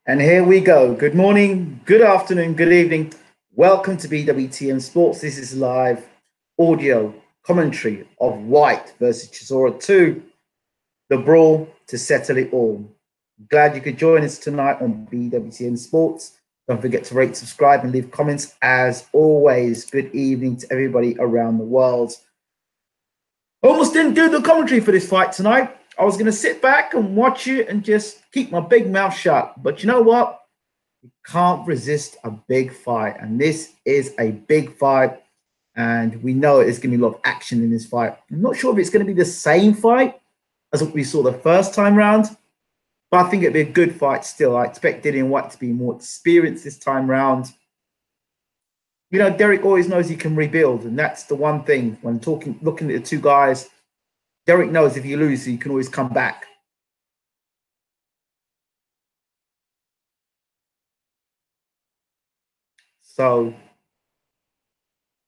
And here we go. Good morning, good afternoon, good evening. Welcome to BWTM Sports. This is live audio commentary of Whyte versus Chisora 2, the brawl to settle it all. Glad you could join us tonight on BWTM Sports. Don't forget to rate, subscribe, and leave comments. As always, good evening to everybody around the world. Almost didn't do the commentary for this fight tonight. I was going to sit back and watch it and just keep my big mouth shut. But you know what? You can't resist a big fight. And this is a big fight. And we know there's going to be a lot of action in this fight. I'm not sure if it's going to be the same fight as what we saw the first time round. But I think it'd be a good fight still. I expect Dillian Whyte to be more experienced this time round. You know, Derek always knows he can rebuild. And that's the one thing when looking at the two guys. Derek knows if you lose, you can always come back. So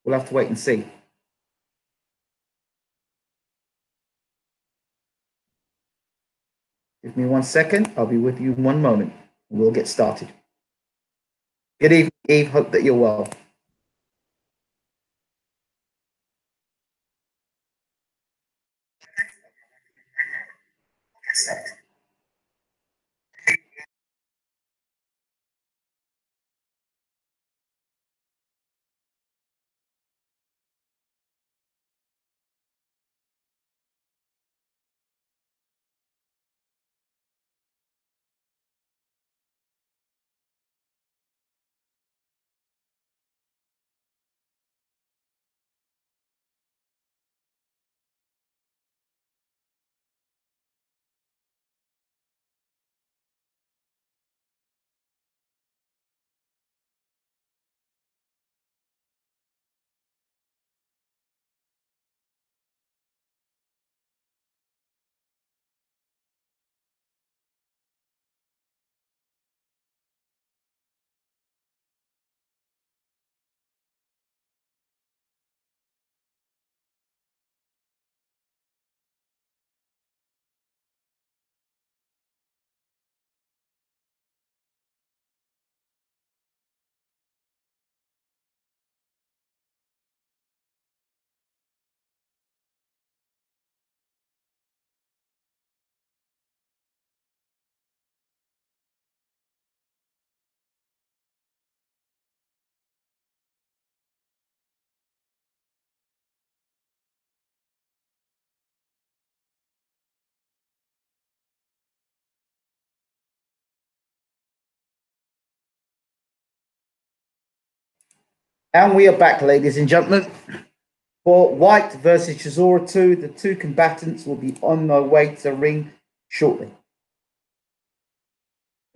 we'll have to wait and see. Give me 1 second. I'll be with you in 1 moment. And we'll get started. Good evening, Eve. Hope that you're well. And we are back, ladies and gentlemen, for Whyte versus Chisora 2. The two combatants will be on their way to the ring shortly.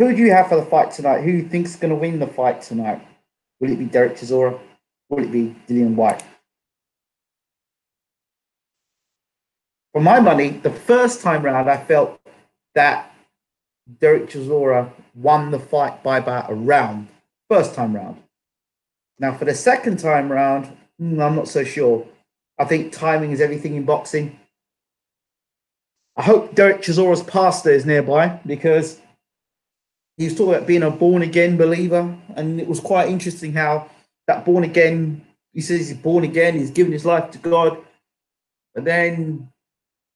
Who do you have for the fight tonight? Who do you think is going to win the fight tonight? Will it be Derek Chisora? Will it be Dillian Whyte? For my money, the first time round, I felt that Derek Chisora won the fight by about a round, first time round. Now, for the second time round, I'm not so sure. I think timing is everything in boxing. I hope Derek Chisora's pastor is nearby because he was talking about being a born-again believer, and it was quite interesting how that born-again, he says he's born again, he's given his life to God, but then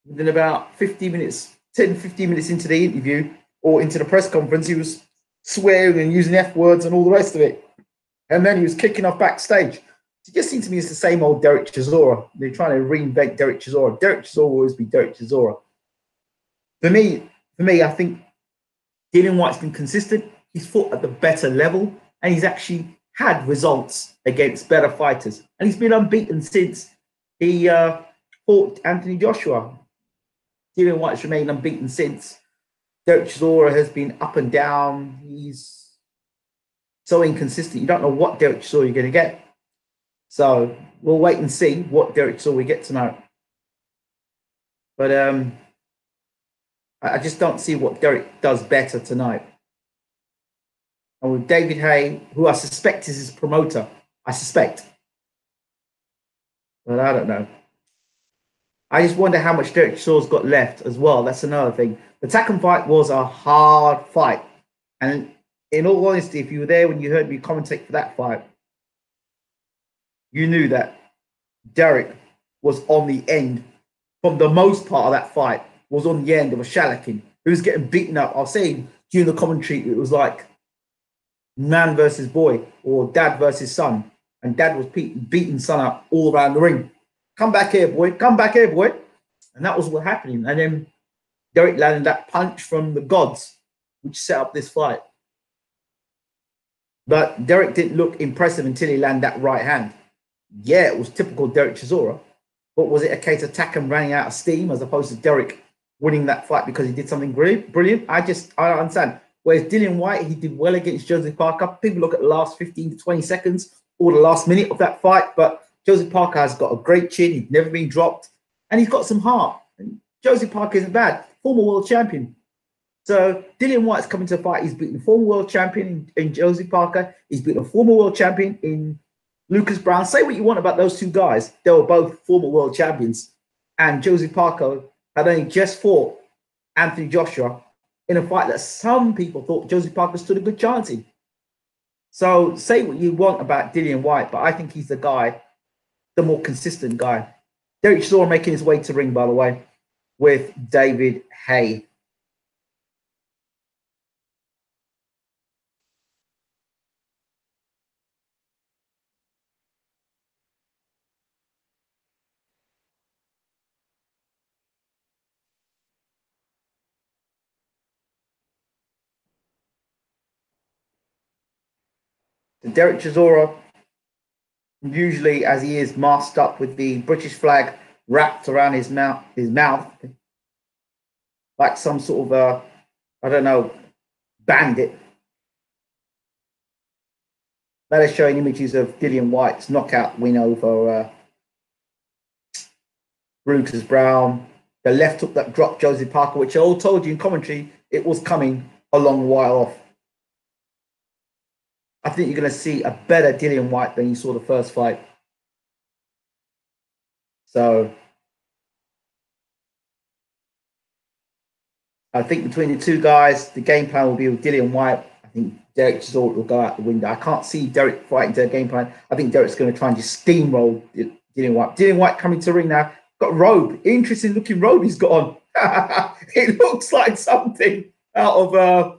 within about 15 minutes into the interview or into the press conference, he was swearing and using F words and all the rest of it. And then he was kicking off backstage. It just seems to me it's the same old Derek Chisora. They're trying to reinvent Derek Chisora. Derek Chisora will always be Derek Chisora. For me, I think Dillian Whyte's been consistent. He's fought at the better level, and he's actually had results against better fighters. And he's been unbeaten since he fought Anthony Joshua. Dillian Whyte's remained unbeaten since. Derek Chisora has been up and down. He's so inconsistent. You don't know what Derek Chisora you're going to get. So we'll wait and see what Derek Chisora we get tonight. But I just don't see what Derek does better tonight. And with David Haye, who I suspect is his promoter, I suspect. But I don't know. I just wonder how much Derek Chisora's got left as well. That's another thing. The Takam fight was a hard fight. And in all honesty, if you were there when you heard me commentate for that fight, you knew that Derek was on the end. From the most part of that fight, was on the end of a shellacking. He was getting beaten up. I was saying during the commentary, it was like man versus boy or dad versus son. And dad was beating son up all around the ring. Come back here, boy. Come back here, boy. And that was what happened. And then Derek landed that punch from the gods, which set up this fight. But Derek didn't look impressive until he landed that right hand. Yeah, it was typical Derek Chisora. But was it a case of Takam running out of steam as opposed to Derek winning that fight because he did something brilliant? I don't understand. Whereas Dillian Whyte, he did well against Joseph Parker. People look at the last 15 to 20 seconds or the last minute of that fight. But Joseph Parker has got a great chin. He's never been dropped. And he's got some heart. And Joseph Parker isn't bad. Former world champion. So Dillian Whyte's coming to the fight. He's beaten a former world champion in Joseph Parker. He's beaten a former world champion in Lucas Brown. Say what you want about those two guys. They were both former world champions. And Joseph Parker had only just fought Anthony Joshua in a fight that some people thought Joseph Parker stood a good chance in. So say what you want about Dillian Whyte, but I think he's the guy, the more consistent guy. Derek Chisora making his way to ring, by the way, with David Haye. Derek Chisora, usually as he is masked up with the British flag wrapped around his mouth, like some sort of I don't know, bandit. That is showing images of Dillian Whyte's knockout win over Lucas Brown. The left hook that dropped Joseph Parker, which I all told you in commentary, it was coming a long while off. I think you're going to see a better Dillian Whyte than you saw the first fight. So I think between the two guys, the game plan will be with Dillian Whyte. I think Derek Chisora will go out the window. I can't see Derek fighting to a game plan. I think Derek's going to try and just steamroll Dillian Whyte. Dillian Whyte coming to ring now. Got a robe. Interesting looking robe he's got on. It looks like something out of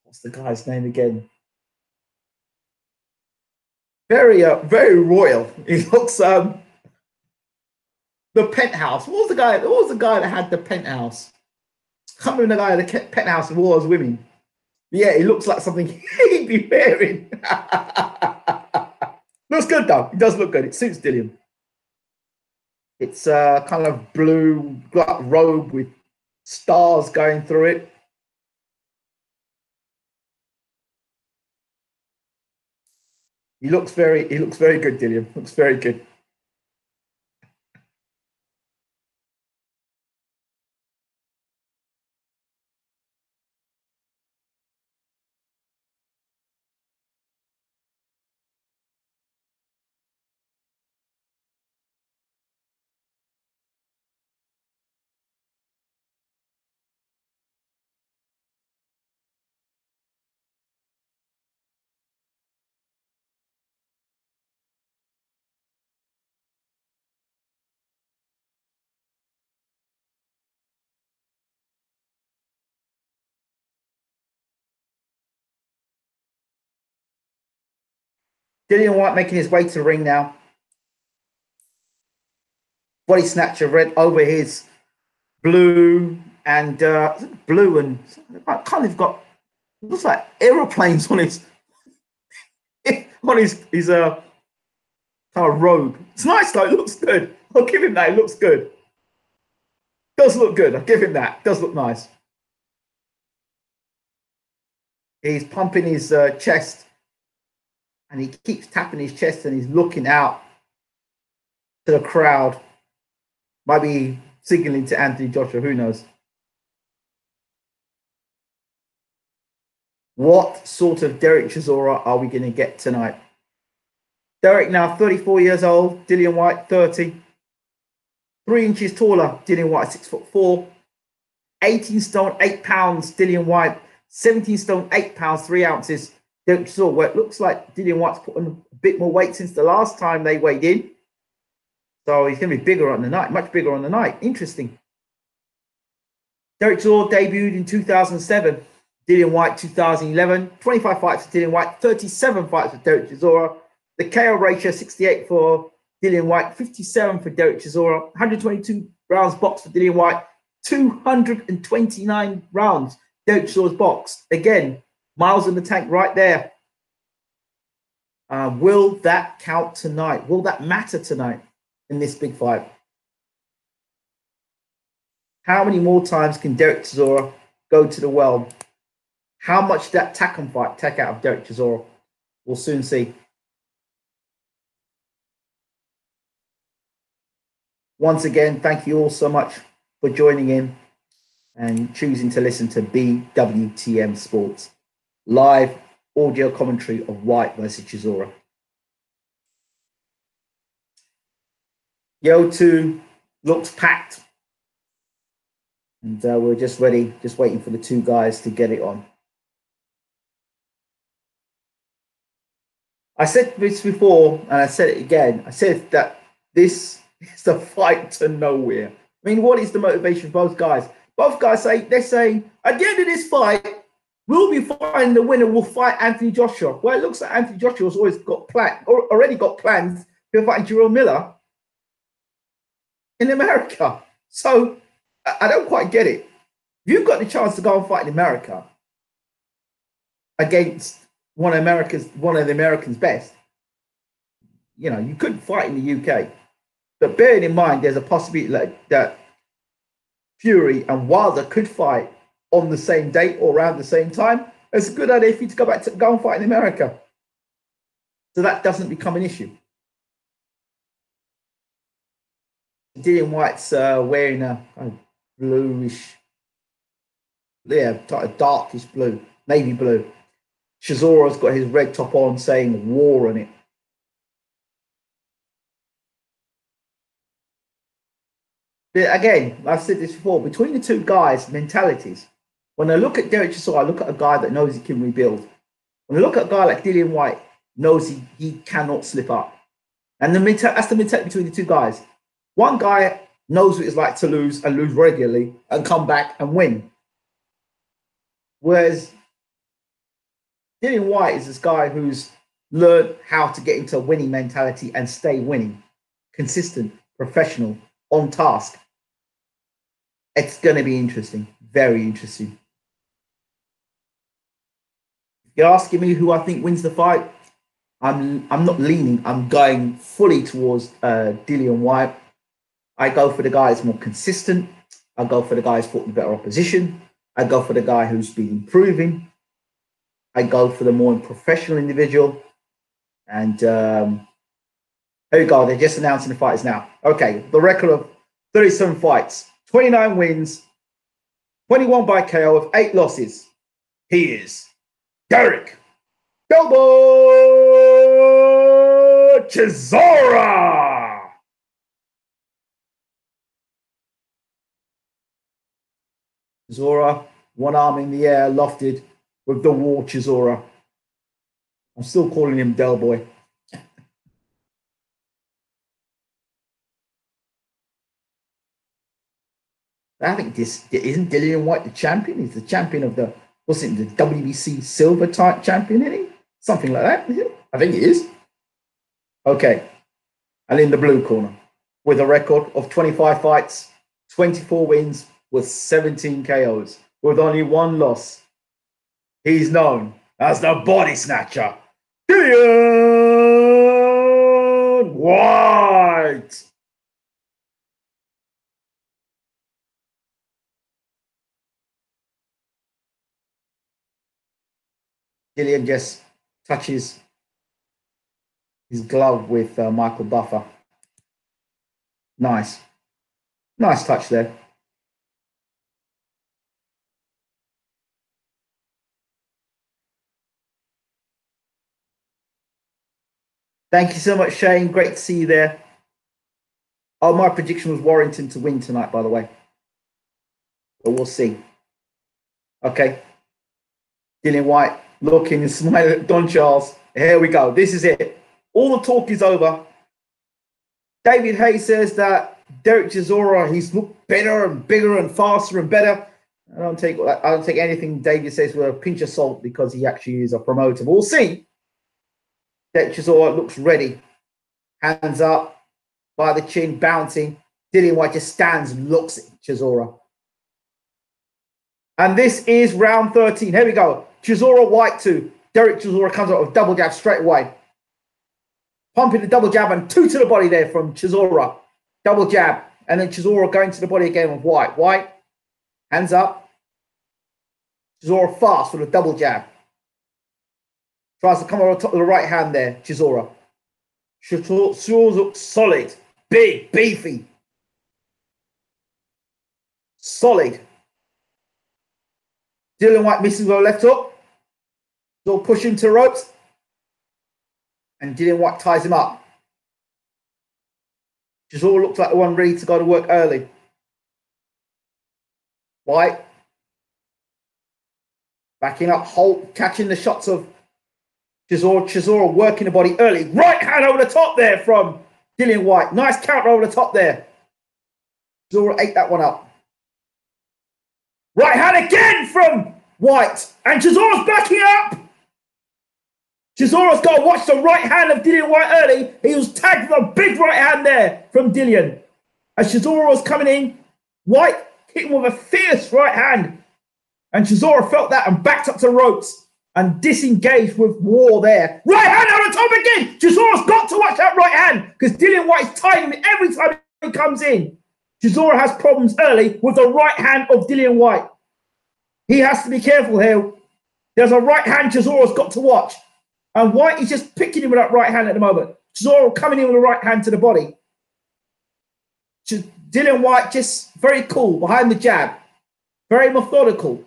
what's the guy's name again? Very royal. He looks the Penthouse. What was the guy? What was the guy that had the Penthouse? I can't remember the guy that kept Penthouse of Wars Women. Yeah, he looks like something he'd be wearing. Looks good though. It does look good. It suits Dillian. It's kind of blue robe with stars going through it. He looks very good, Dillian. Looks very good. Dillian Whyte making his way to the ring now. Body snatcher red over his blue and kind of got, looks like aeroplanes on his kind of robe. It's nice though. It looks good. I'll give him that. It looks good. Does look good. I'll give him that. Does look nice. He's pumping his chest. And he keeps tapping his chest and he's looking out to the crowd. Might be signaling to Anthony Joshua, who knows? What sort of Derek Chisora are we going to get tonight? Derek now 34 years old, Dillian Whyte 30. 3 inches taller, Dillian Whyte 6'4". 18 stone, 8 pounds, Dillian Whyte. 17 stone, 8 pounds, 3 ounces. Derek Chisora, where it looks like Dillian Whyte's put on a bit more weight since the last time they weighed in. So he's going to be bigger on the night, much bigger on the night. Interesting. Derek Chisora debuted in 2007. Dillian Whyte 2011. 25 fights for Dillian Whyte, 37 fights for Derek Chisora. The KO ratio 68 for Dillian Whyte, 57 for Derek Chisora. 122 rounds boxed for Dillian Whyte, 229 rounds Derek Chisora's boxed. Again, miles in the tank right there. Will that count tonight? Will that matter tonight in this big fight? How many more times can Derek Chisora go to the well? How much that Takam fight take out of Derek Chisora? We'll soon see. Once again, thank you all so much for joining in and choosing to listen to BWTM Sports. Live audio commentary of Whyte versus Chisora. Yo 2 looks packed. And we're just ready, just waiting for the two guys to get it on. I said this before, and I said it again. I said that this is a fight to nowhere. I mean, what is the motivation for both guys? Both guys they're saying, at the end of this fight, we'll be fighting the winner. We'll fight Anthony Joshua. Well, it looks like Anthony Joshua's already got plans to fight Jerome Miller in America. So I don't quite get it. If you've got the chance to go and fight in America against one of the Americans' best, you know, you could fight in the UK. But bearing in mind, there's a possibility that Fury and Wilder could fight on the same date or around the same time. It's a good idea for you to go and fight in America. So that doesn't become an issue. Dillian Whyte's wearing a bluish, a darkish blue, navy blue. Chisora's got his red top on saying war on it. But again, I've said this before, between the two guys' mentalities, when I look at Derek Chisora, I look at a guy that knows he can rebuild. When I look at a guy like Dillian Whyte, knows he cannot slip up. And that's the mentality between the two guys. One guy knows what it's like to lose and lose regularly and come back and win. Whereas Dillian Whyte is this guy who's learned how to get into a winning mentality and stay winning, consistent, professional, on task. It's going to be interesting, very interesting. If you're asking me who I think wins the fight, I'm not leaning. I'm going fully towards Dillian Whyte. I go for the guy who's more consistent. I go for the guy who's fought the better opposition. I go for the guy who's been improving. I go for the more professional individual. And here we go. They're just announcing the fighters now. Okay, the record of 37 fights, 29 wins, 21 by KO with 8 losses. He is Derek Delbo Chisora. Chisora, one arm in the air, lofted with the war Chisora. I'm still calling him Del Boy. I think this isn't Dillian Whyte the champion. He's the champion of the WBC silver type champion, isn't he? Something like that. I think it is. Okay. And in the blue corner, with a record of 25 fights, 24 wins, with 17 KOs, with only 1 loss. He's known as the body snatcher, Dillian Whyte. Dillian just touches his glove with Michael Buffer. Nice. Nice touch there. Thank you so much, Shane. Great to see you there. Oh, my prediction was Warrington to win tonight, by the way. But we'll see. Okay. Dillian Whyte looking and smiling at Don Charles. Here we go. This is it. All the talk is over. David Haye says that Derek Chisora, he's looked better and bigger and faster and better. I don't take anything David says with a pinch of salt because he actually is a promoter. But we'll see. Derek Chisora looks ready. Hands up, by the chin, bouncing. Dillian Whyte just stands and looks at Chisora. And this is round 13. Here we go. Chisora, Whyte 2. Derek Chisora comes out with double jab straight away. Pumping the double jab and 2 to the body there from Chisora. Double jab. And then Chisora going to the body again with Whyte. Whyte, hands up. Chisora fast with a double jab. Tries to come over the top of the right hand there, Chisora. Chisora looks solid. Big, beefy. Solid. Dillian Whyte misses with a left hook. Still pushing to the ropes. And Dillian Whyte ties him up. Chisora looks like the one ready to go to work early. Whyte. Backing up, catching the shots of Chisora. Chisora working the body early. Right hand over the top there from Dillian Whyte. Nice counter over the top there. Chisora ate that one up. Right hand again from Whyte. And Chisora's backing up. Chisora's got to watch the right hand of Dillian Whyte early. He was tagged with a big right hand there from Dillian. As Chisora was coming in, Whyte hit him with a fierce right hand. And Chisora felt that and backed up to the ropes and disengaged with War there. Right hand on the top again. Chisora's got to watch that right hand because Dillian Whyte's tying him every time he comes in. Chisora has problems early with the right hand of Dillian Whyte. He has to be careful here. There's a right hand Chisora's got to watch. And Whyte is just picking him with that right hand at the moment. Chisora coming in with the right hand to the body. Dillian Whyte just very cool behind the jab. Very methodical.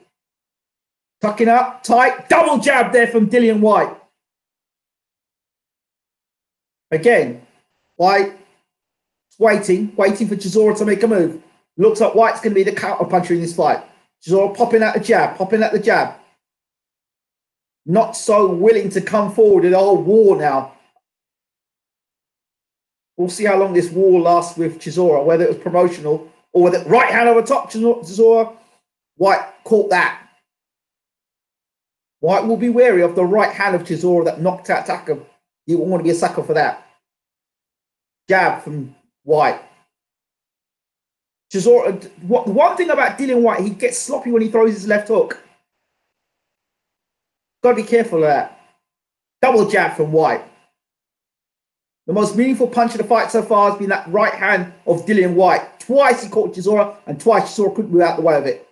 Tucking up, tight. Double jab there from Dillian Whyte. Again, Whyte waiting for Chisora to make a move. Looks like Whyte's going to be the counter puncher in this fight. Chisora popping out the jab, Not so willing to come forward in the whole war now. We'll see how long this war lasts with Chisora, whether it was promotional or whether right hand over top Chisora. Whyte caught that. Whyte will be wary of the right hand of Chisora that knocked out Tucker. You won't want to be a sucker for that. Jab from Whyte. Chisora, one thing about Dillian Whyte, he gets sloppy when he throws his left hook. Got to be careful of that. Double jab from Whyte. The most meaningful punch of the fight so far has been that right hand of Dillian Whyte. Twice he caught Chisora, and twice Chisora couldn't move out the way of it.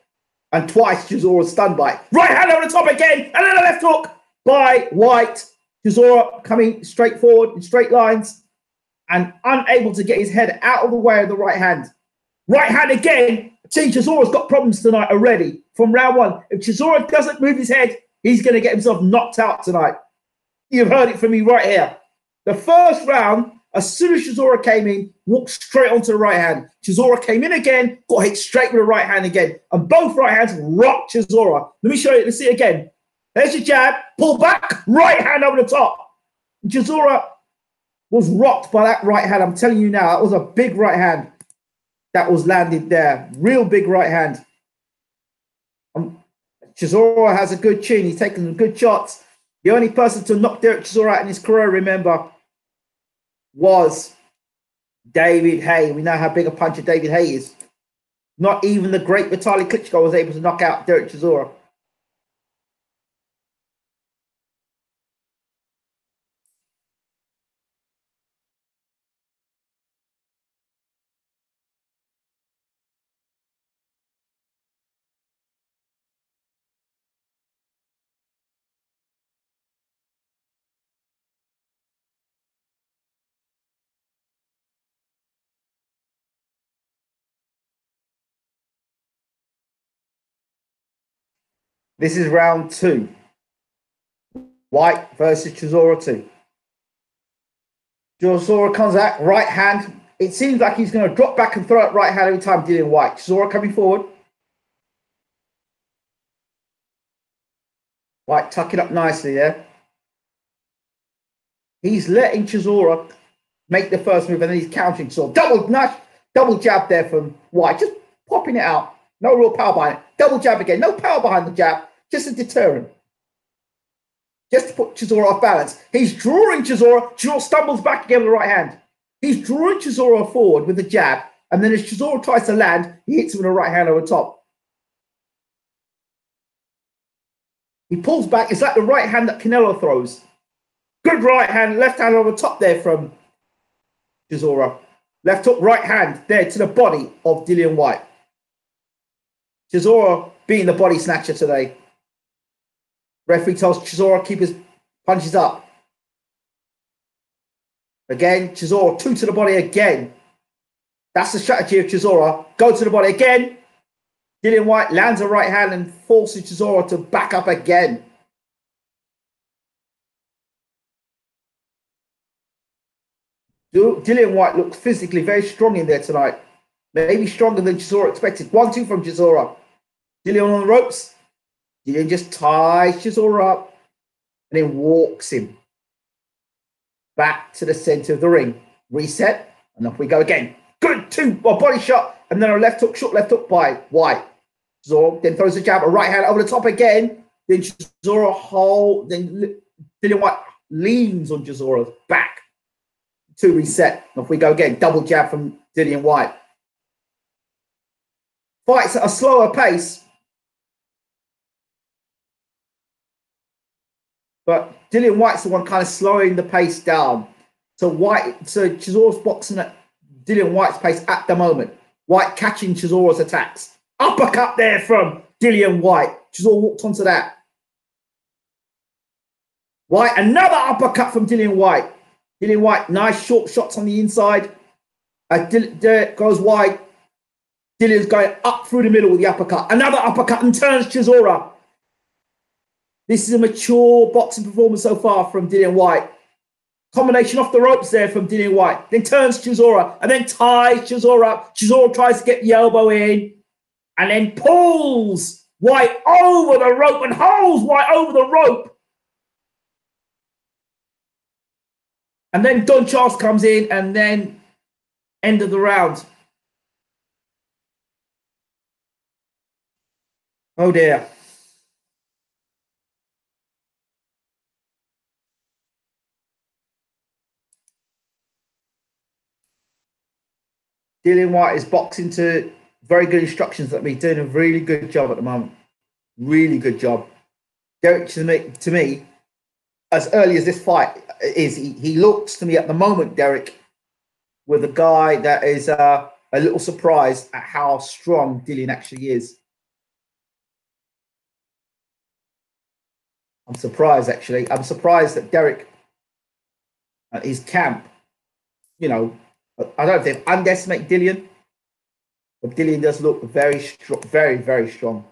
And twice Chisora was stunned by it. Right hand over the top again, and then a left hook by Whyte. Chisora coming straight forward in straight lines and unable to get his head out of the way of the right hand. Right hand again. See, Chisora's got problems tonight already from round one. If Chisora doesn't move his head, he's going to get himself knocked out tonight. You've heard it from me right here. The first round, as soon as Chisora came in, walked straight onto the right hand. Chisora came in again, got hit straight with the right hand again. And both right hands rocked Chisora. Let me show you. Let's see it again. There's your jab. Pull back. Right hand over the top. Chisora was rocked by that right hand. I'm telling you now, that was a big right hand that was landed there. Real big right hand. Chisora has a good chin. He's taken some good shots. The only person to knock Derek Chisora out in his career, remember, was David Haye. We know how big a puncher David Haye is. Not even the great Vitaly Klitschko was able to knock out Derek Chisora. This is round 2. Whyte versus Chisora 2. Chisora comes out, right hand. It seems like he's going to drop back and throw it right hand every time Dillian Whyte. Chisora coming forward. Whyte tuck it up nicely there. He's letting Chisora make the first move, and then he's countering. So double jab there from Whyte, just popping it out. No real power behind it. Double jab again. No power behind the jab. Just a deterrent. Just to put Chisora off balance. He's drawing Chisora. Chisora stumbles back again with the right hand. He's drawing Chisora forward with the jab, and then as Chisora tries to land, he hits him with a right hand over top. He pulls back. It's like the right hand that Canelo throws. Good right hand, left hand over top there from Chisora. Left hook, right hand there to the body of Dillian Whyte. Chisora being the body snatcher today. Referee tells Chisora keep his punches up. Again, Chisora, 2 to the body again. That's the strategy of Chisora. Go to the body again. Dillian Whyte lands a right hand and forces Chisora to back up again. Dillian Whyte looks physically very strong in there tonight. Maybe stronger than Chisora expected. 1-2 from Chisora. Dillian on the ropes. Dillian just ties Chisora up and then walks him back to the center of the ring. Reset, and off we go again. Good body shot, and then a left hook, short left hook by Whyte. Chisora then throws a jab, a right hand over the top again. Then Chisora then Dillian Whyte leans on Chisora's back to reset. Off we go again. Double jab from Dillian Whyte. Fights at a slower pace, but Dillian Whyte's the one kind of slowing the pace down. So Chisora's boxing at Dillian Whyte's pace at the moment. Whyte catching Chisora's attacks. Uppercut there from Dillian Whyte. Chisora walked onto that. Whyte, another uppercut from Dillian Whyte. Dillian Whyte, nice short shots on the inside. There goes Whyte. Dillian's going up through the middle with the uppercut. Another uppercut and turns Chisora. This is a mature boxing performance so far from Dillian Whyte. Combination off the ropes there from Dillian Whyte. Then turns Chisora and then ties Chisora up. Chisora tries to get the elbow in and then pulls Whyte over the rope and holds Whyte over the rope. And then Don Charles comes in and then end of the round. Oh dear. Dillian Whyte is boxing to very good instructions that we're doing a really good job at the moment. Really good job. Derek, to me, as early as this fight is, he looks to me at the moment, Derek, with a guy that is a little surprised at how strong Dillian actually is. I'm surprised, actually. I'm surprised that Derek, at his camp, I don't know if they've underestimated Dillian, but Dillian does look very strong, very, very strong.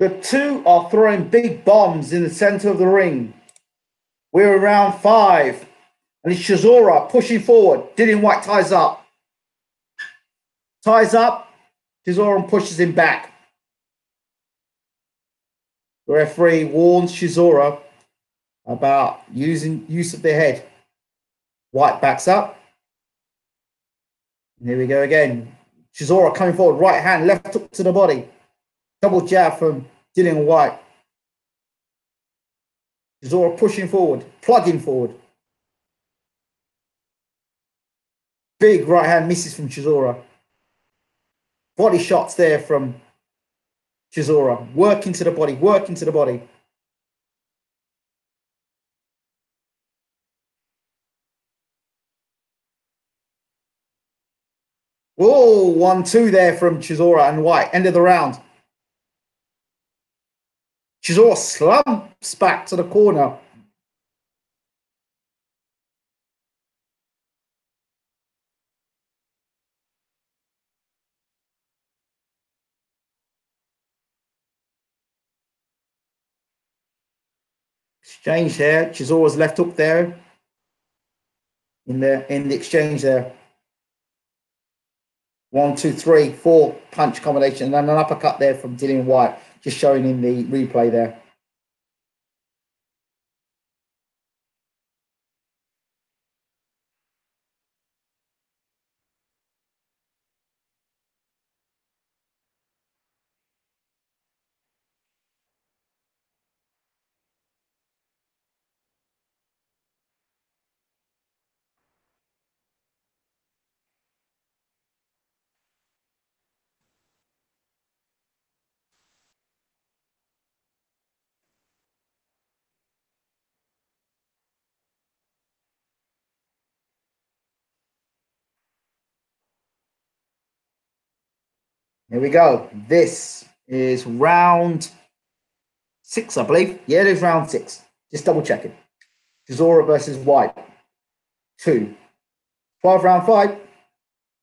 The two are throwing big bombs in the center of the ring. We're around 5. And it's Chisora pushing forward. Dillian Whyte ties up. Ties up. Chisora pushes him back. The referee warns Chisora about use of the head. Whyte backs up. And here we go again. Chisora coming forward. Right hand, left hook to the body. Double jab from Dillian Whyte. Chisora pushing forward, plugging forward. Big right hand misses from Chisora. Body shots there from Chisora. Working to the body, working to the body. Whoa, 1-2 there from Chisora and Whyte. End of the round. Chisora slumps back to the corner. Exchange there. Chisora's left hook there. In the exchange there. 1, 2, 3, 4 punch combination, and then an uppercut there from Dillian Whyte, just showing in the replay there. Here we go. This is round 6, I believe. Yeah, it is round 6. Just double checking. Chisora versus Whyte. 2. 12-round fight.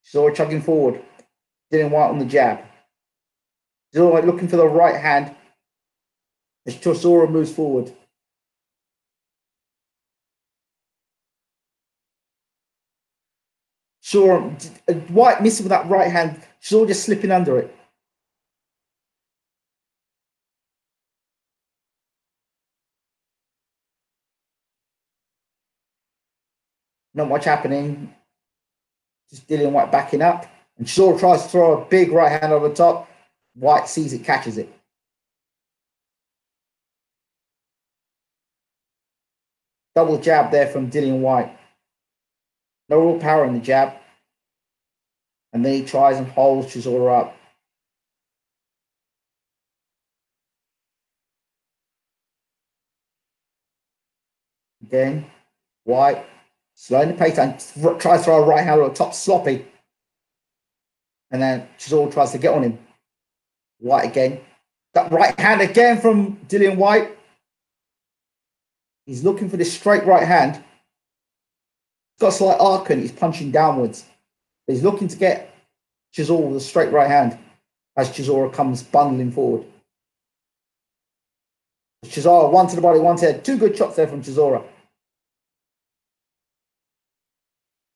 Chisora chugging forward. Dillian Whyte on the jab. Chisora looking for the right hand as Chisora moves forward. Whyte missing with that right hand. Chisora just slipping under it. Not much happening. Just Dillian Whyte backing up. And Chisora tries to throw a big right hand over the top. Whyte sees it, catches it. Double jab there from Dillian Whyte. No real power in the jab. And then he tries and holds Chisora up. Again, Whyte slowing the pace and tries to throw a right hand on the top, sloppy. And then Chisora tries to get on him. Whyte again. That right hand again from Dillian Whyte. He's looking for this straight right hand. He's got a slight arc and he's punching downwards. But he's looking to get Chisora with a straight right hand as Chisora comes bundling forward. Chisora, one to the body, one to the head. 2 good shots there from Chisora.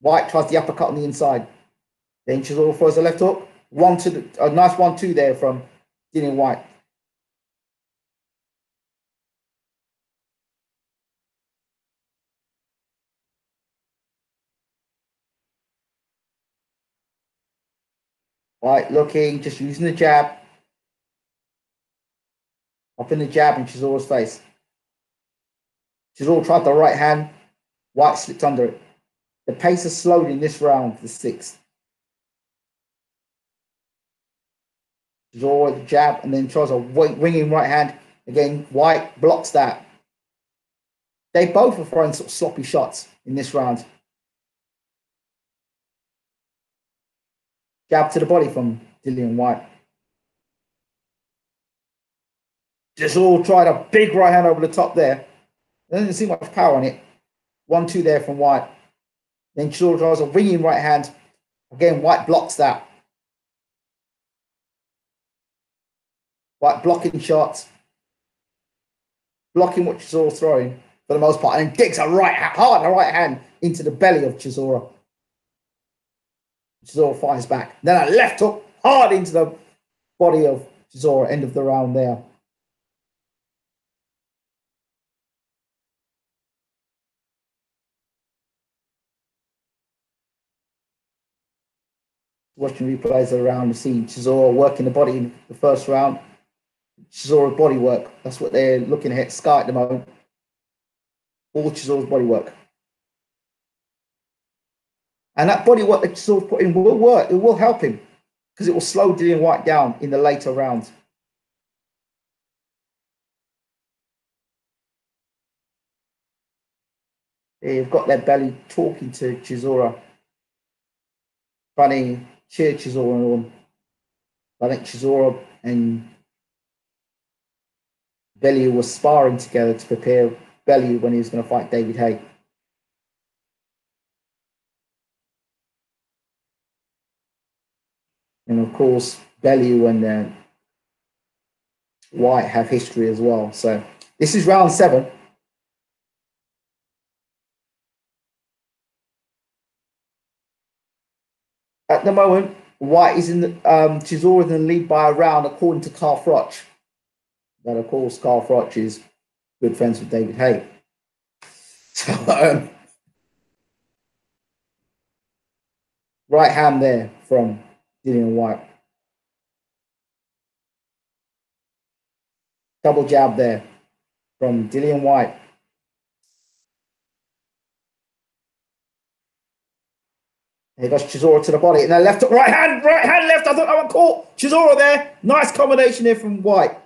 Whyte tries the uppercut on the inside. Then Chisora throws a left hook. A nice 1-2 there from Dillian Whyte. Whyte looking, just using the jab. Up in the jab in Chisora's face. Chisora tried the right hand. Whyte slipped under it. The pace has slowed in this round, the 6th. Chisora the jab and then tries a winging right hand. Again, Whyte blocks that. They both are throwing sort of sloppy shots in this round. Jab to the body from Dillian Whyte. Chisora tried a big right hand over the top there. There doesn't seem much power on it. 1-2 there from Whyte. Then Chisora tries a winging right hand. Again, Whyte blocks that. Whyte blocking shots, blocking what Chisora's throwing for the most part, and then digs a hard right hand into the belly of Chisora. Chisora fires back. Then a left hook hard into the body of Chisora. End of the round there. Watching replays around to see Chisora working the body in the first round. Chisora's body work. That's what they're looking at Sky at the moment. All Chisora's body work. And that body work that Chisora's put in will work. It will help him because it will slow Dillian Whyte down in the later rounds. They've got their belly talking to Chisora, trying to cheer Chisora on. I think Chisora and Bellew were sparring together to prepare Bellew when he was going to fight David Haye. And of course, Bellew and Whyte have history as well. So this is round 7. At the moment, Whyte is in the Chisora in the lead by a round, according to Carl Froch. But of course, Carl Froch is good friends with David Haye. So right hand there from Dillian Whyte. Double jab there from Dillian Whyte. Here goes Chisora to the body. And then left hook, right hand, left. I thought I was caught. Chisora there. Nice combination there from Whyte.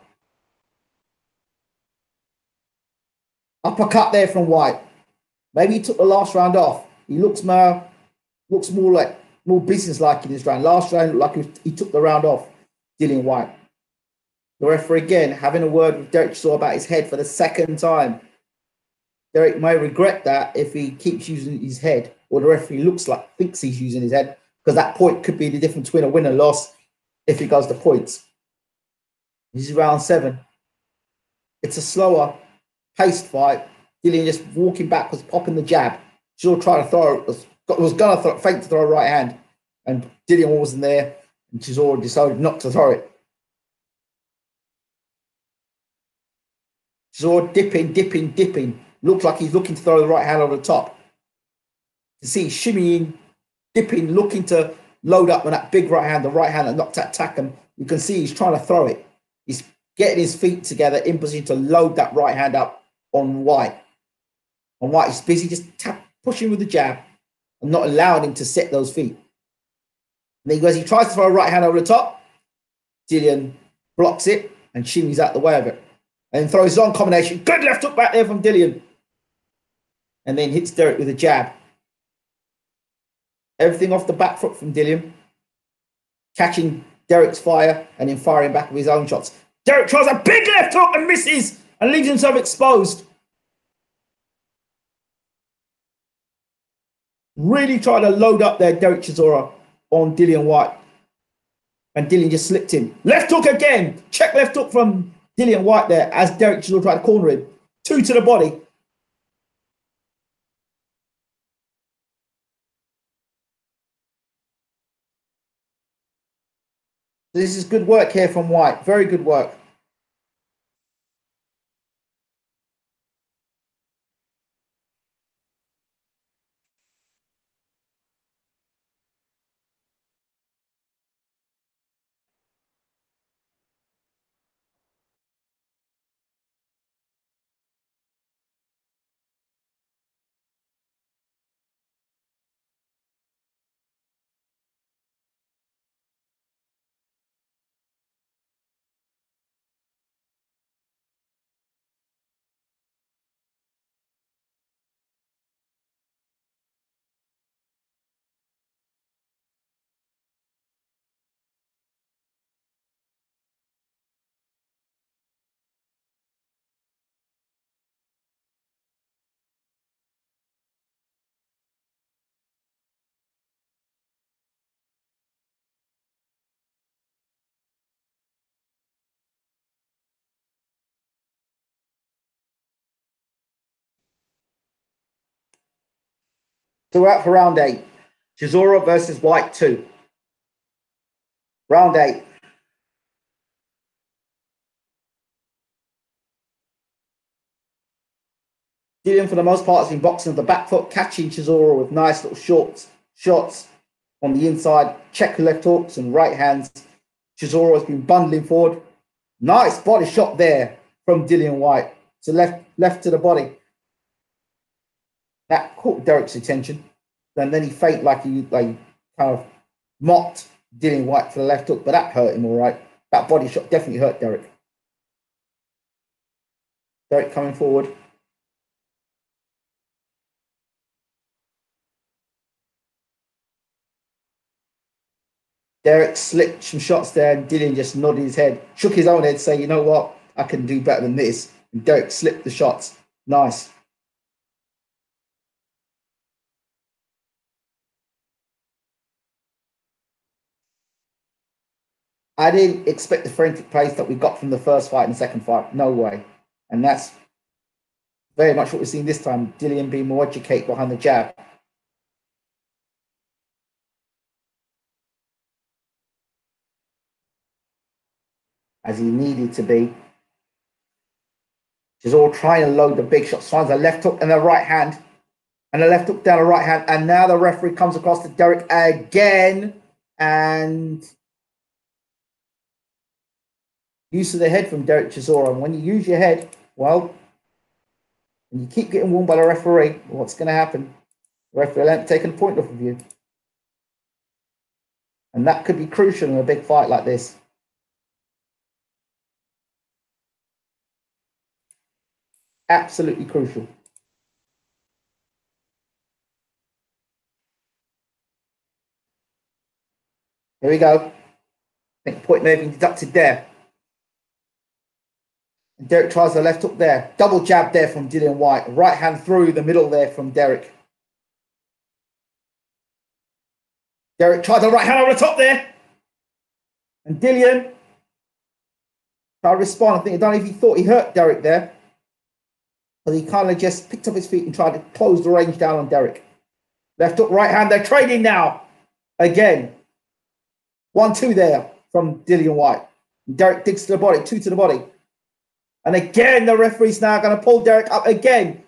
Uppercut there from Whyte. Maybe he took the last round off. He looks more business-like in this round. Last round looked like he took the round off, Dillian Whyte. The referee again having a word with Derek Chisora about his head for the second time. Derek may regret that if he keeps using his head, or the referee thinks he's using his head, because that point could be the difference between a win and loss if it goes to points. This is round 7. It's a slower paced fight. Dillian just walking backwards, popping the jab. Chisora tried to throw, was going to fake to throw a right hand, and Dillian wasn't there, and Chisora decided not to throw it. Chisora dipping. Looks like he's looking to throw the right hand over the top. You see shimmying, dipping, looking to load up on that big right hand, the right hand that knocked that tack, and you can see he's trying to throw it. He's getting his feet together in position to load that right hand up on Whyte. And Whyte is busy just pushing with the jab and not allowing him to set those feet. And then as he tries to throw a right hand over the top, Dillian blocks it and shimmies out the way of it. And then throws his own combination. Good left hook back there from Dillian. And then hits Derek with a jab. Everything off the back foot from Dillian. Catching Derek's fire and then firing back with his own shots. Derek tries a big left hook and misses and leaves himself exposed. Really trying to load up there, Derek Chisora, on Dillian Whyte. And Dillian just slipped him. Left hook again. Check left hook from Dillian Whyte there as Derek Chisora tried to corner him. 2 to the body. This is good work here from Whyte. Very good work. So we're out for round 8. Chisora versus Whyte 2. Round 8. Dillian, for the most part, has been boxing with the back foot, catching Chisora with nice little shots on the inside, check left hooks and right hands. Chisora has been bundling forward. Nice body shot there from Dillian Whyte. To left to the body. That caught Derek's attention. And then he faked like he kind of mocked Dillian Whyte for the left hook, but that hurt him all right. That body shot definitely hurt Derek. Derek coming forward. Derek slipped some shots there, and Dillian just nodded his head, shook his own head, saying, you know what, I can do better than this. And Derek slipped the shots. Nice. I didn't expect the frantic pace that we got from the first fight and the second fight. No way. And that's very much what we're seeing this time. Dillian being more educated behind the jab. As he needed to be. She's all trying to load the big shots. Finds a left hook and a right hand. And a left hook down a right hand. And now the referee comes across to Derek again. And use of the head from Derek Chisora. And when you use your head, well, and you keep getting warned by the referee, what's going to happen? The referee will end up taking a point off of you. And that could be crucial in a big fight like this. Absolutely crucial. Here we go. I think the point may have been deducted there. And Derek tries the left hook there. Double jab there from Dillian Whyte. Right hand through the middle there from Derek. Derek tried the right hand over the top there. And Dillian tried to respond. I don't know if he thought he hurt Derek there. But he kind of just picked up his feet and tried to close the range down on Derek. Left hook, right hand. They're trading now. Again. 1-2 there from Dillian Whyte. Derek digs to the body. 2 to the body. And again, the referee's now going to pull Derek up again.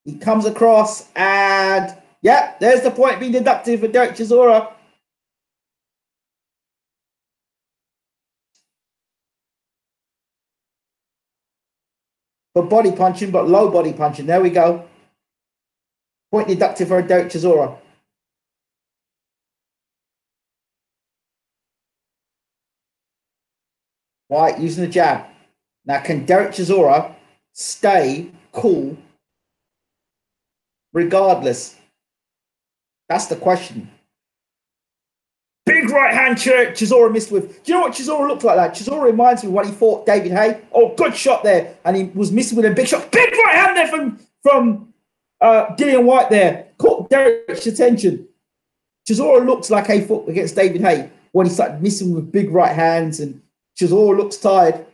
He comes across and, yeah, there's the point being deducted for Derek Chisora. For body punching, but low body punching. There we go. Point deducted for Derek Chisora. Whyte using the jab. Now, can Derek Chisora stay cool regardless? That's the question. Big right hand Chisora missed with. Do you know what Chisora looked like that? Chisora reminds me when he fought David Haye. Oh, good shot there. And he was missing with a big shot. Big right hand there from Dillian Whyte there. Caught Derek's attention. Chisora looks like he fought against David Haye when he started missing with big right hands, and Chisora looks tired.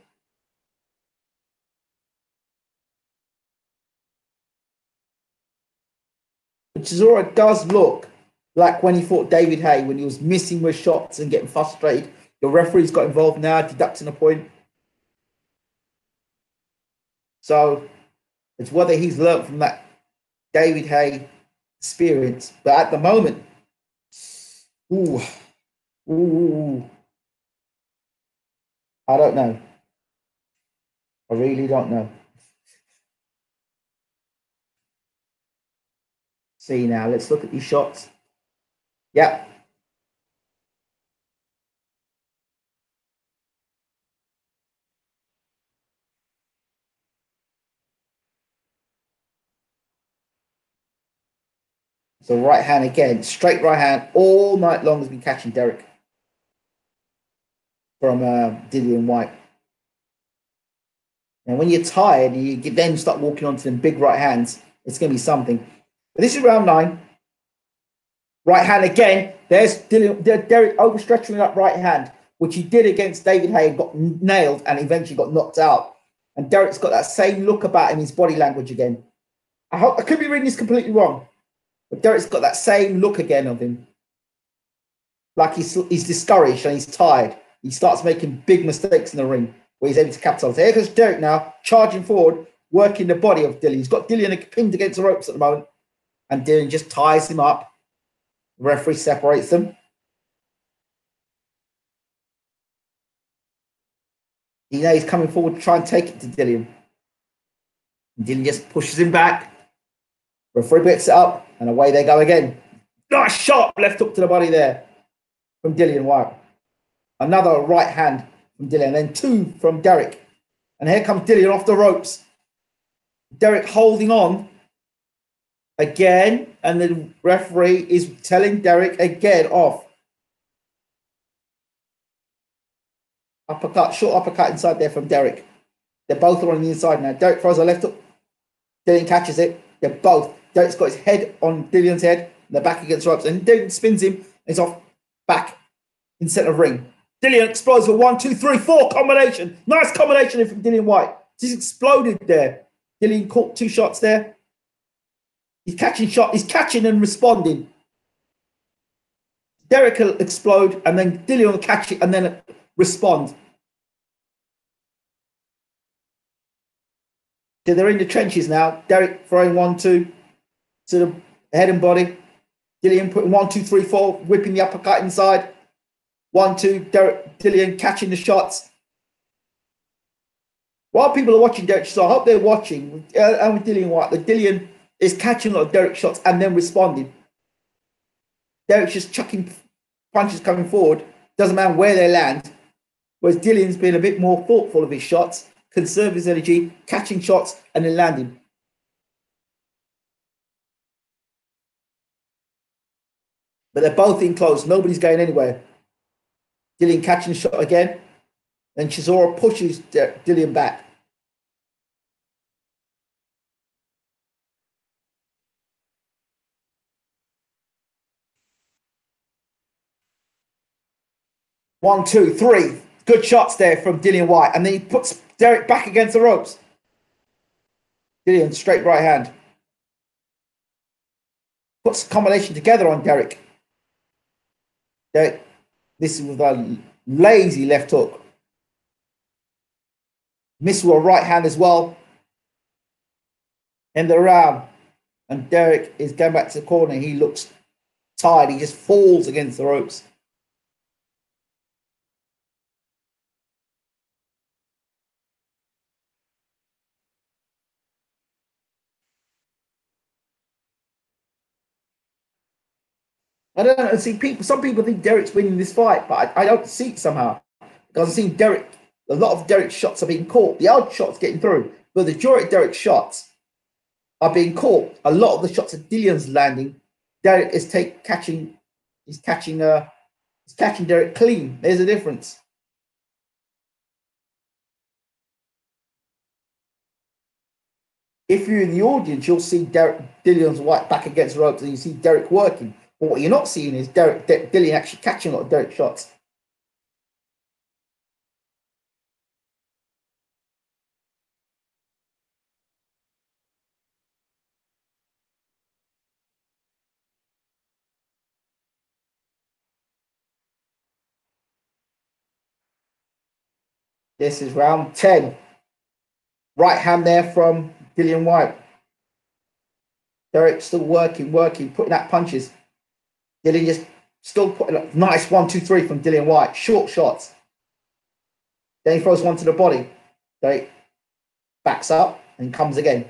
But Chisora does look like when he fought David Haye, when he was missing with shots and getting frustrated. The referee's got involved now, deducting a point. So it's whether he's learned from that David Haye experience. But at the moment, I don't know. I really don't know. See now, let's look at these shots. Yep. So right hand again, straight right hand all night long has been catching Derek from Dillian Whyte. And when you're tired, you then start walking onto them big right hands. It's going to be something. But this is round 9. Right hand again. There's Derek overstretching that right hand, which he did against David Haye, got nailed and eventually got knocked out. And Derek's got that same look about him, his body language again. I could be reading this completely wrong. But Derek's got that same look again of him. Like he's discouraged and he's tired. He starts making big mistakes in the ring where he's able to capitalize. Here goes Derek now, charging forward, working the body of Dillian. He's got Dillian pinned against the ropes at the moment, and Dillian just ties him up. The referee separates them. He's coming forward to try and take it to Dillian. And Dillian just pushes him back. Referee picks it up, and away they go again. Nice sharp left hook to the body there from Dillian Whyte. Another right hand from Dillian, then two from Derek. And here comes Dillian off the ropes. Derek holding on again, and the referee is telling Derek again off. Uppercut, short uppercut inside there from Derek. They're both on the inside now. Derek throws a left hook. Dillian catches it. They're both. Derek's got his head on Dillian's head. And they're back against ropes. And Dillian spins him. And he's off back in center of ring. Dillian explodes for 1, 2, 3, 4 combination. Nice combination from Dillian Whyte. Just exploded there. Dillian caught 2 shots there. He's catching shot. He's catching and responding. Derek will explode, and then Dillian will catch it and then respond. So they're in the trenches now. Derek throwing 1, 2 to the head and body. Dillian putting 1, 2, 3, 4, whipping the uppercut inside. 1, 2, Dillian catching the shots. While people are watching Derek, so I hope they're watching. And with Dillian Whyte, the Dillian is catching a lot of Derek shots and then responding. Derek's just chucking punches coming forward. Doesn't matter where they land. Whereas Dillian's been a bit more thoughtful of his shots, conserve his energy, catching shots and then landing. But they're both in close. Nobody's going anywhere. Dillian catching the shot again. Then Chisora pushes Dillian back. One, two, three. Good shots there from Dillian Whyte. And then he puts Derek back against the ropes. Dillian, straight right hand. Puts a combination together on Derek. Derek, this is with a lazy left hook. Miss with a right hand as well. End the round. And Derek is going back to the corner. He looks tired. He just falls against the ropes. I don't know. See, some people think Derek's winning this fight, but I don't see it somehow. Because I've seen Derek, a lot of Derek's shots are being caught. The odd shots getting through, but the majority of Derek's shots are being caught. A lot of the shots that Dillian's landing, Derek is catching Derek clean. There's a difference. If you're in the audience, you'll see Dillian's Whyte back against the ropes, and you see Derek working. But what you're not seeing is Dillian actually catching a lot of Derek shots. This is round 10. Right hand there from Dillian Whyte. Derek still working, putting out punches. Dillian just still putting a nice 1, 2, 3 from Dillian Whyte. Short shots. Then he throws one to the body. Derek backs up and comes again.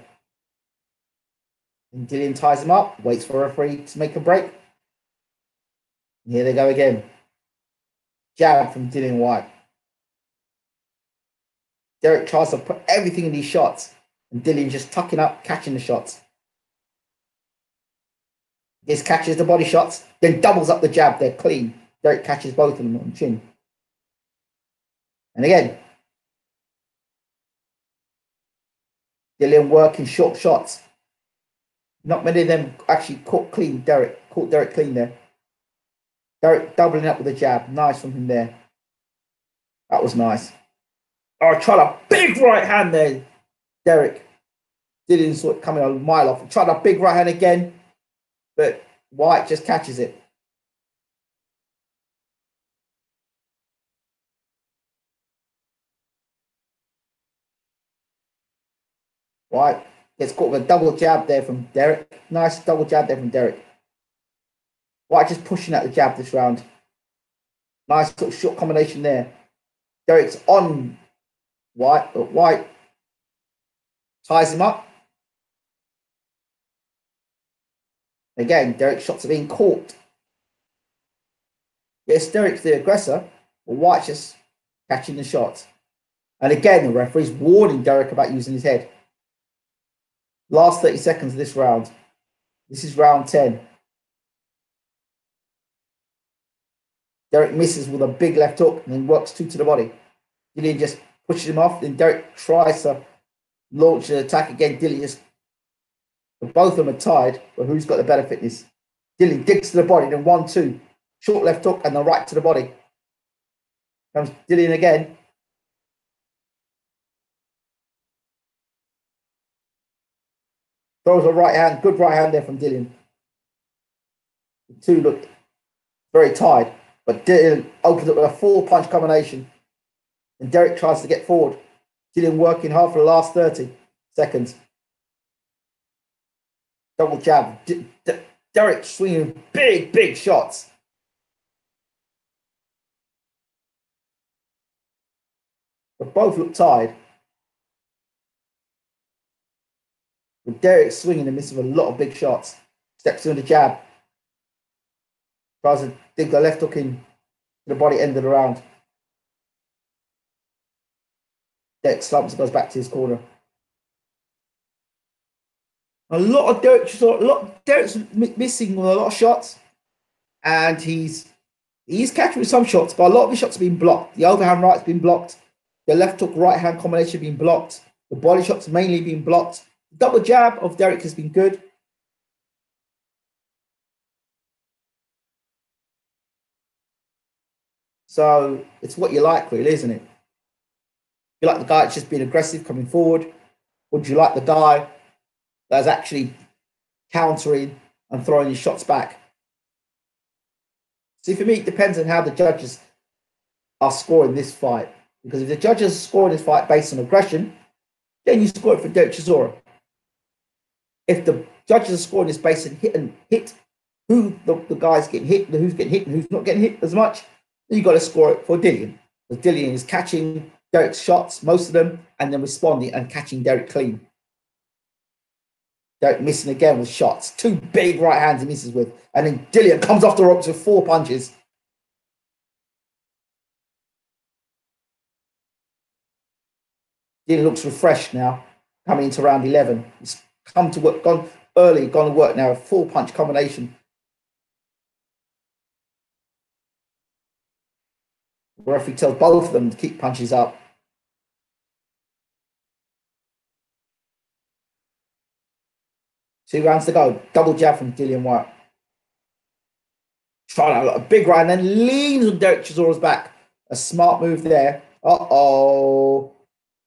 And Dillian ties him up, waits for a referee to make a break. And here they go again. Jab from Dillian Whyte. Derek tries to put everything in these shots, and Dillian just tucking up, catching the shots. This catches the body shots, then doubles up the jab. They're clean. Derek catches both of them on the chin. And again, Dillian working short shots. Not many of them actually caught Derek clean there. Derek doubling up with a jab. Nice from him there. That was nice. Oh, tried a big right hand there, Derek. Dillian sort of coming a mile off. Tried a big right hand again. but Whyte just catches it. Whyte gets caught with a double jab there from Derek. Nice double jab there from Derek. Whyte just pushing at the jab this round. Nice sort of short combination there. Derek's on Whyte, but Whyte ties him up. Again, Derek's shots are being caught. Yes, Derek's the aggressor, but Whyte's just catching the shots. And again, the referee's warning Derek about using his head. Last 30 seconds of this round. This is round 10. Derek misses with a big left hook and then works two to the body. Dillian just pushes him off. Then Derek tries to launch an attack again. Dillian just... Both of them are tied, but who's got the better fitness? Dillian digs to the body, then 1-2. Short left hook and the right to the body. Comes Dillian again. Throws a right hand. Good right hand there from Dillian. The two look very tied, but Dillian opens up with a full punch combination. And Derek tries to get forward. Dillian working hard for the last 30 seconds. Double jab. Derek swinging big shots. But both look tied. With Derek swinging and missing a lot of big shots. Steps in the jab. Tries to dig the left hook in to the body end of the round. Derek slumps and goes back to his corner. A lot of Derek's missing with a lot of shots, and he's catching with some shots, but a lot of his shots have been blocked. The overhand right's been blocked. The left hook right hand combination been blocked. The body shots mainly been blocked. The double jab of Derek has been good. So it's what you like, really, isn't it? You like the guy that's just being aggressive, coming forward, or do you like the guy that's actually countering and throwing his shots back? See, for me, it depends on how the judges are scoring this fight. Because if the judges are scoring this fight based on aggression, then you score it for Derek Chisora. If the judges are scoring this based on hit, who the guy's getting hit, who's getting hit and who's not getting hit as much, then you've got to score it for Dillian. Because Dillian is catching Derek's shots, most of them, and then responding and catching Derek clean. Derek missing again with shots. Two big right hands he misses with. And then Dillian comes off the ropes with 4 punches. Dillian looks refreshed now, coming into round 11. He's come to work, gone to work now, a 4-punch combination. The referee tells both of them to keep punches up. Two rounds to go. Double jab from Dillian Whyte. Trying a big right and then leans on Derek Chisora's back. A smart move there. Uh-oh.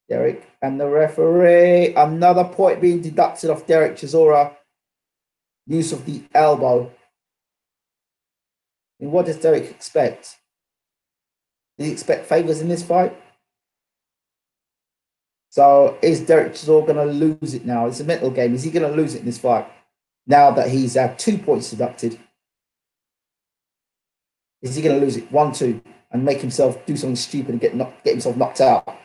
Derek and the referee. Another point being deducted off Derek Chisora. Use of the elbow. And what does Derek expect? Does he expect favours in this fight? So is Derek Chisora going to lose it now? It's a mental game. Is he going to lose it in this fight? Now that he's had 2 points deducted. Is he going to lose it 1-2 and make himself do something stupid and get himself knocked out?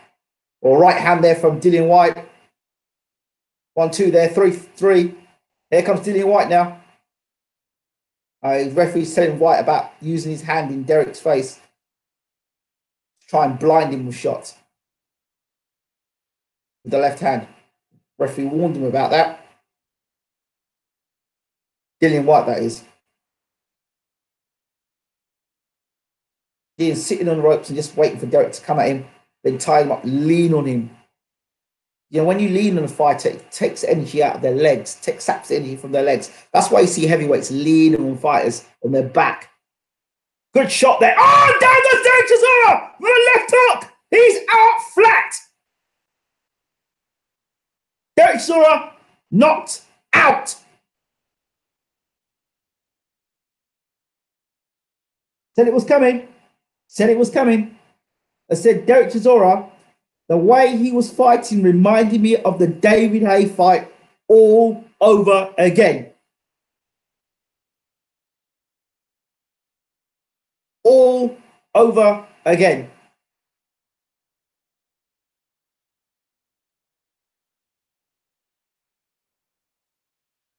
Or right hand there from Dillian Whyte. 1-2 there, 3-3. Here comes Dillian Whyte now. Referee's telling Whyte about using his hand in Derek's face to try and blind him with shots. With the left hand. Referee warned him about that. Dillian Whyte, that is. Dillian's sitting on the ropes and just waiting for Derek to come at him, then tie him up, lean on him. You know, when you lean on a fighter, it takes energy out of their legs, saps energy from their legs. That's why you see heavyweights leaning on fighters on their back. Good shot there. Oh, down goes Derek Chisora with a left hook. He's out flat. Derek Chisora knocked out. Said it was coming. Said it was coming. I said Derek Chisora, the way he was fighting reminded me of the David Haye fight all over again. All over again.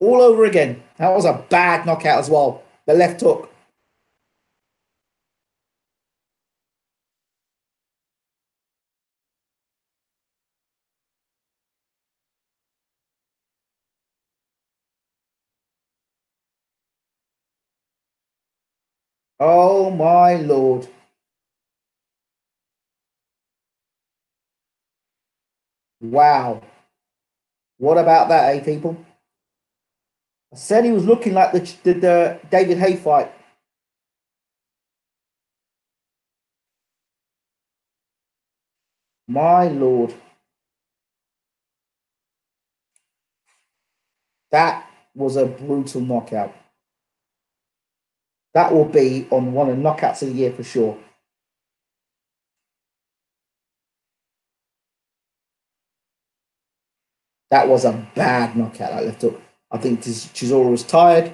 All over again. That was a bad knockout as well. The left hook. Oh my Lord. Wow. What about that, eh, people? I said he was looking like the David Haye fight. My Lord. That was a brutal knockout. That will be on one of the knockouts of the year for sure. That was a bad knockout, that left hook. I think Chisora was tired.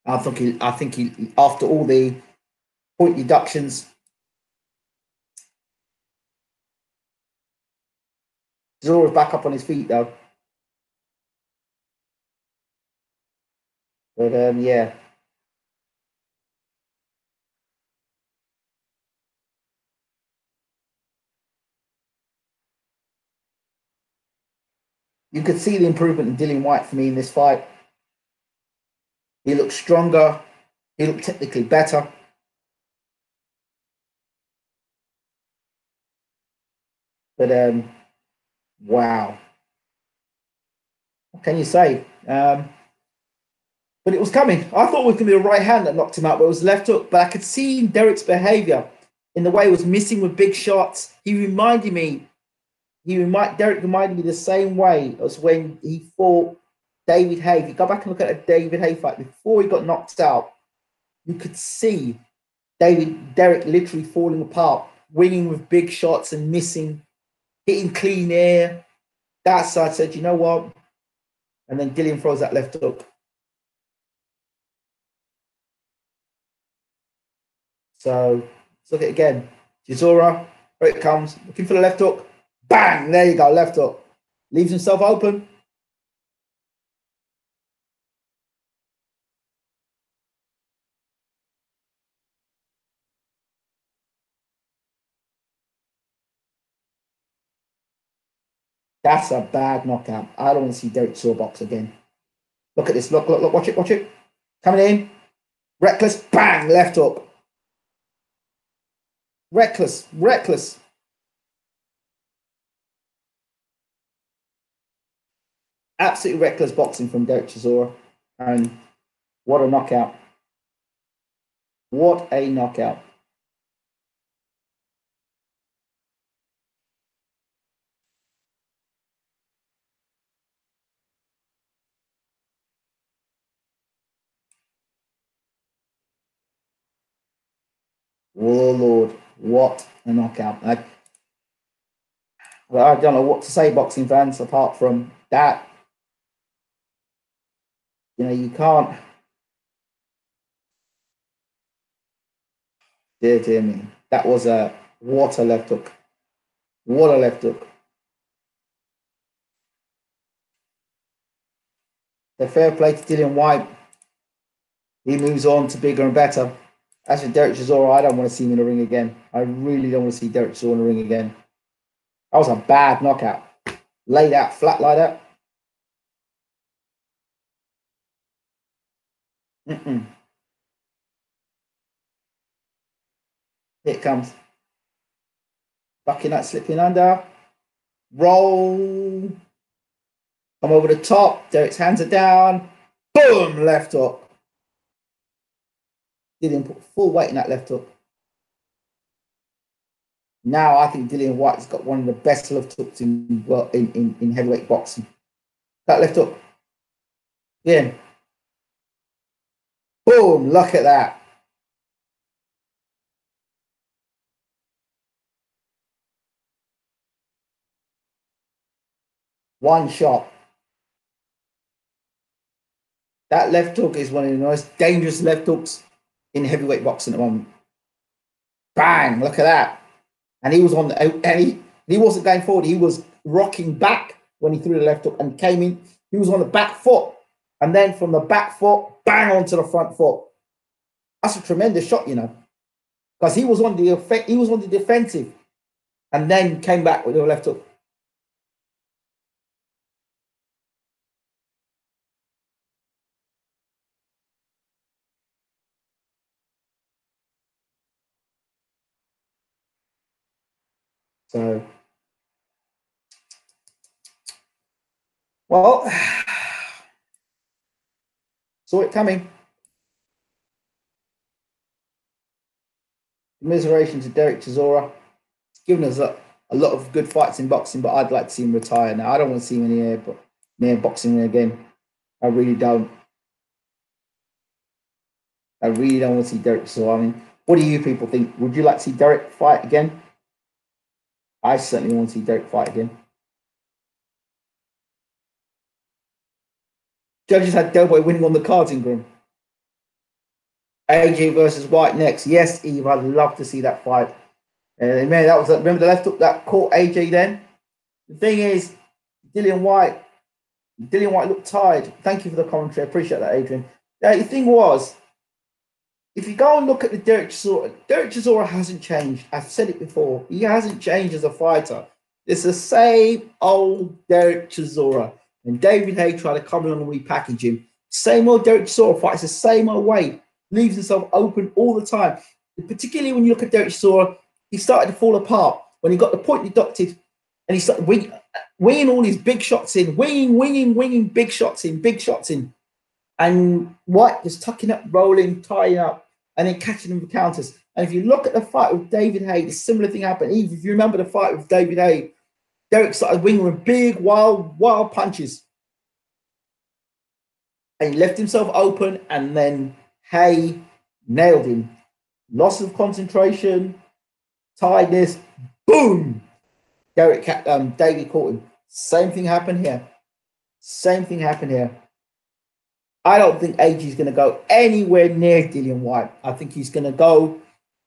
I think he after all the point deductions, Chisora was back up on his feet though. But yeah, you could see the improvement in Dillian Whyte for me in this fight. He looked stronger. He looked technically better. But wow, what can you say? But it was coming. I thought it was going to be a right hand that knocked him out, but it was left hook. But I could see Derek's behavior in the way he was missing with big shots. He reminded me. Derek reminded me the same way as when he fought David Haye. If you go back and look at a David Haye fight before he got knocked out, you could see Derek literally falling apart, winning with big shots and missing, hitting clean air. That side said, you know what? And then Dillian throws that left hook. So let's look at it again. Chisora, here it comes, looking for the left hook. Bang! There you go, left hook. Leaves himself open. That's a bad knockout. I don't want to see Derek Chisora box again. Look at this. Look, look, look. Watch it, watch it. Coming in. Reckless. Bang! Left hook. Reckless. Reckless. Absolutely reckless boxing from Derek Chisora. And what a knockout. What a knockout. Warlord. What a knockout. I don't know what to say, boxing fans, apart from that. You know, you can't. Dear me. That was a what a left hook. What a left hook. The fair play to Dillian Whyte. He moves on to bigger and better. As for Derek Chisora, I don't want to see him in the ring again. I really don't want to see Derek Chisora in the ring again. That was a bad knockout. Laid out flat like that. Mm-mm. Here it comes. Bucking that, slipping under. Roll. Come over the top. Derek's hands are down. Boom! Left hook. Dillian put full weight in that left hook. Now I think Dillian Whyte's got one of the best left hooks in heavyweight boxing. That left hook. Yeah. Boom! Look at that. one shot. That left hook is one of the most dangerous left hooks in heavyweight boxing at the moment. Bang! Look at that. And he was on the, and he wasn't going forward. He was rocking back when he threw the left hook and came in. He was on the back foot. And then from the back foot, bang onto the front foot. That's a tremendous shot, you know. Because he was on the defensive and then came back with the left hook. So, well, saw it coming. Commiseration to Derek Chisora. He's given us a lot of good fights in boxing, but I'd like to see him retire now. I don't want to see him near boxing again. I really don't. I really don't want to see Derek Chisora. I mean, what do you people think? Would you like to see Derek fight again? I certainly want to see Derek fight again. Judges had Del Boy winning on the cards, Ingram. AJ versus Whyte next. Yes, Eve, I'd love to see that fight. Man, that was remember the left hook that caught AJ then? The thing is, Dillian Whyte looked tired. Thank you for the commentary. I appreciate that, Adrian. The thing was, if you go and look at the Derek Chisora hasn't changed. I've said it before. He hasn't changed as a fighter. It's the same old Derek Chisora. And David Haye tried to come along and repackage him. Same old Derek Chisora fights the same old way. Leaves himself open all the time. Particularly when you look at Derek Chisora, he started to fall apart when he got the point deducted and he started winging all these big shots in, winging big shots in. And Whyte just tucking up, rolling, tying up, and then catching them for counters. And if you look at the fight with David Haye, the similar thing happened. Even if you remember the fight with David Haye, Derek started winging with big, wild punches. And he left himself open, and then Haye nailed him. Loss of concentration, tiredness, boom! David caught him. Same thing happened here. I don't think AJ is going to go anywhere near Dillian Whyte. I think he's going to go,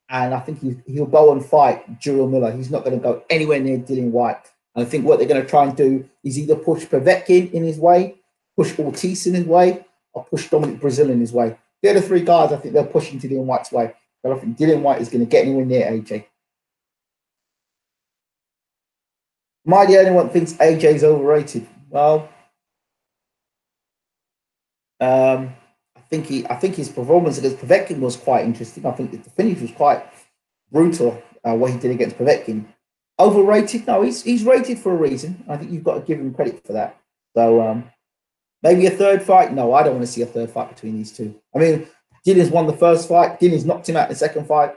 and I think he'll go and fight Jarrell Miller. He's not going to go anywhere near Dillian Whyte. And I think what they're going to try and do is either push Povetkin in his way, push Ortiz in his way, or push Dominic Brazil in his way. They're the three guys I think they're pushing Dillian Whyte's way. But I think Dillian Whyte is going to get anywhere near AJ. Am I the only one that thinks AJ is overrated? Well, I think his performance against Povetkin was quite interesting. I think the finish was quite brutal. What he did against Povetkin. Overrated? No, he's rated for a reason. I think you've got to give him credit for that. So maybe a third fight? No, I don't want to see a third fight between these two. I mean, Dillian's won the first fight. Dillian's knocked him out in the second fight.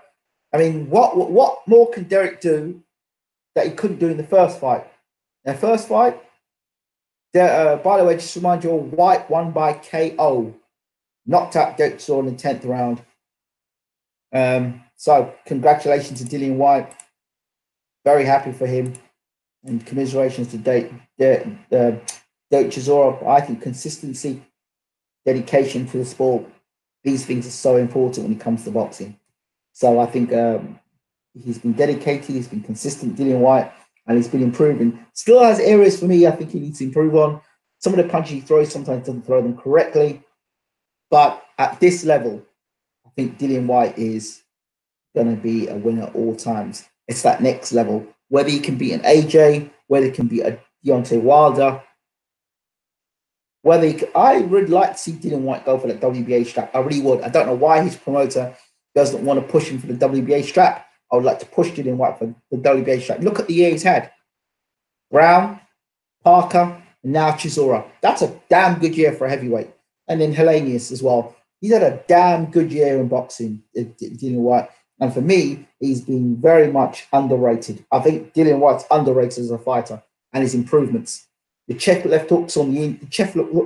I mean, what more can Derek do that he couldn't do in the first fight? The first fight, by the way, just to remind you all, Whyte won by KO. Knocked out Derek Chisora in the 10th round. So congratulations to Dillian Whyte. Very happy for him. And commiserations to Derek Chisora. I think consistency, dedication to the sport, these things are so important when it comes to boxing. So I think he's been dedicated, he's been consistent, Dillian Whyte, and he's been improving. Still has areas for me I think he needs to improve on. Some of the punches he throws sometimes doesn't throw them correctly. But at this level, I think Dillian Whyte is going to be a winner at all times. It's that next level. Whether he can beat an AJ, whether he can beat a Deontay Wilder, I would like to see Dillian Whyte go for that WBA strap. I really would. I don't know why his promoter doesn't want to push him for the WBA strap. I would like to push Dillian Whyte for the WBA strap. Look at the year he's had. Brown, Parker, and now Chisora. That's a damn good year for a heavyweight. And then Helenius as well. He's had a damn good year in boxing, Dillian Whyte. And for me, he's been very much underrated. I think Dillian Whyte's underrated as a fighter and his improvements. The check left hooks on the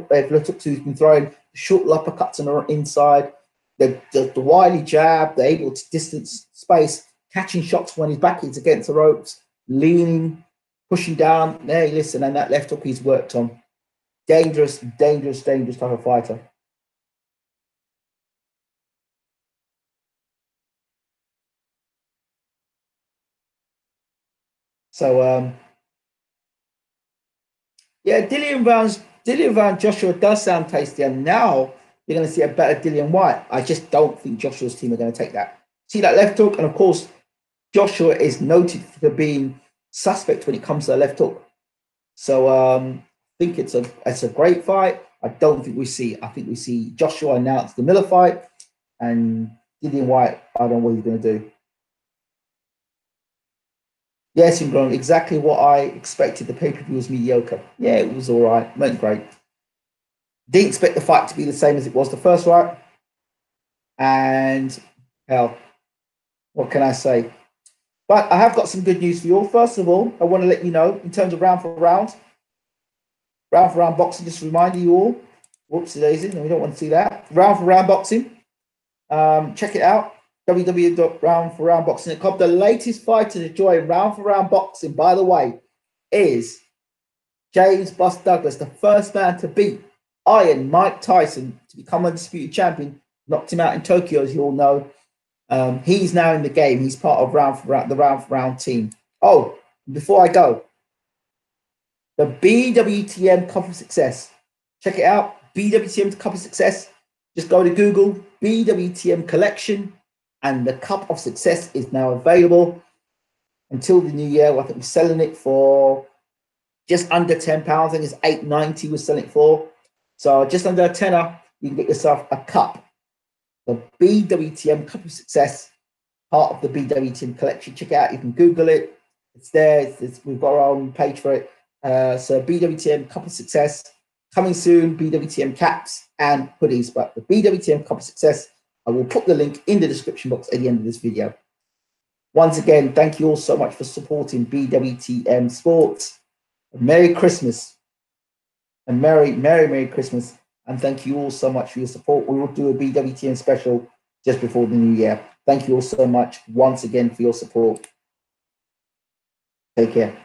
left hooks he's been throwing, the short uppercuts on the inside, the wily jab, the able to distance space, catching shots when his back is against the ropes, leaning, pushing down. Hey, listen, and that left hook he's worked on. Dangerous, dangerous, dangerous type of fighter. So yeah, Dillian Brown Joshua does sound tasty, and now you're going to see a better Dillian Whyte. I just don't think Joshua's team are going to take that. See that left hook, and of course, Joshua is noted for being suspect when it comes to the left hook. So I think it's a great fight. I don't think we see. I think we see Joshua announce the Miller fight, and Dillian Whyte. I don't know what he's going to do. Yes, Imran, exactly what I expected. The pay per view was mediocre. Yeah, it was all right. Went great. Didn't expect the fight to be the same as it was the first fight. And hell, what can I say? But I have got some good news for you all. First of all, I want to let you know in terms of round for round boxing, just remind you all. Whoops, daisy, no, we don't want to see that. Round for round boxing. Check it out. www.roundforroundboxing.com. The latest fighter to join round for round boxing, by the way, is James Bus Douglas, the first man to beat Iron Mike Tyson to become undisputed champion. Knocked him out in Tokyo, as you all know. He's now in the game. He's part of the round for round team. Oh, before I go, the BWTM Cup of Success. Check it out. BWTM Cup of Success. Just go to Google, BWTM Collection, and the Cup of Success is now available until the new year. I think we're selling it for just under £10. I think it's £8.90 we're selling it for. So just under a tenner, you can get yourself a cup. The BWTM Cup of Success, part of the BWTM collection. Check it out. You can Google it. It's there. We've got our own page for it. So BWTM Cup of Success coming soon. BWTM caps and hoodies. But the BWTM Cup of Success, I will put the link in the description box at the end of this video. Once again, thank you all so much for supporting BWTM Sports. Merry Christmas and Merry Christmas. And thank you all so much for your support. We will do a BWTM special just before the new year. Thank you all so much once again for your support. Take care.